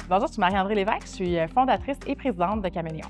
Bonjour, je suis Marie-André Lévesque, je suis fondatrice et présidente de Caméléon.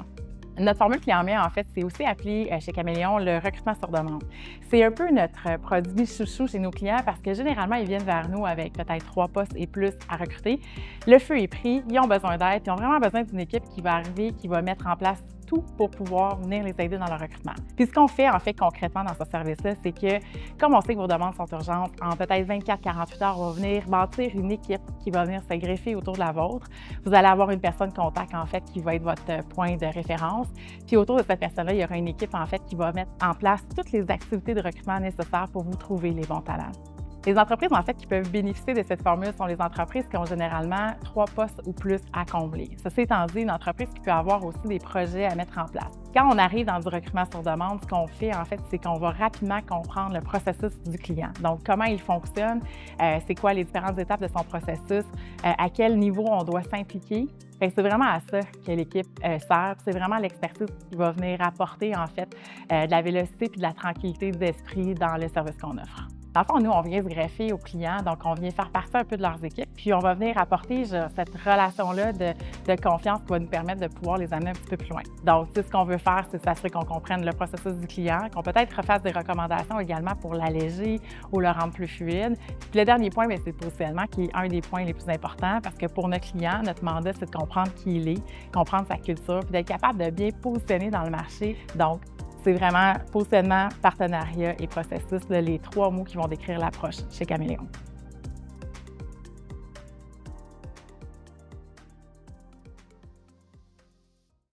Notre formule clé en main, en fait, c'est aussi appelé chez Caméléon le recrutement sur demande. C'est un peu notre produit chouchou chez nos clients parce que généralement, ils viennent vers nous avec peut-être 3 postes et plus à recruter. Le feu est pris, ils ont besoin d'aide, ils ont vraiment besoin d'une équipe qui va arriver, qui va mettre en place tout pour pouvoir venir les aider dans leur recrutement. Puis ce qu'on fait en fait concrètement dans ce service-là, c'est que comme on sait que vos demandes sont urgentes, en peut-être 24-48 heures, on va venir bâtir une équipe qui va venir se greffer autour de la vôtre. Vous allez avoir une personne contact en fait qui va être votre point de référence. Puis autour de cette personne-là, il y aura une équipe en fait qui va mettre en place toutes les activités de recrutement nécessaires pour vous trouver les bons talents. Les entreprises, en fait, qui peuvent bénéficier de cette formule sont les entreprises qui ont généralement 3 postes ou plus à combler. Ceci étant dit, une entreprise qui peut avoir aussi des projets à mettre en place. Quand on arrive dans du recrutement sur demande, ce qu'on fait, en fait, c'est qu'on va rapidement comprendre le processus du client. Donc, comment il fonctionne, c'est quoi les différentes étapes de son processus, à quel niveau on doit s'impliquer. C'est vraiment à ça que l'équipe sert. C'est vraiment l'expertise qui va venir apporter, en fait, de la vélocité et de la tranquillité d'esprit dans le service qu'on offre. Dans le fond, nous, on vient se greffer aux clients, donc on vient faire partie un peu de leurs équipes, puis on va venir apporter cette relation-là de confiance qui va nous permettre de pouvoir les amener un petit peu plus loin. Donc, ce qu'on veut faire, c'est s'assurer qu'on comprenne le processus du client, qu'on peut-être refasse des recommandations également pour l'alléger ou le rendre plus fluide. Puis le dernier point, c'est le positionnement qui est un des points les plus importants parce que pour notre client, notre mandat, c'est de comprendre qui il est, comprendre sa culture, puis d'être capable de bien positionner dans le marché. Donc, c'est vraiment positionnement, partenariat et processus, les 3 mots qui vont décrire l'approche chez Caméléon.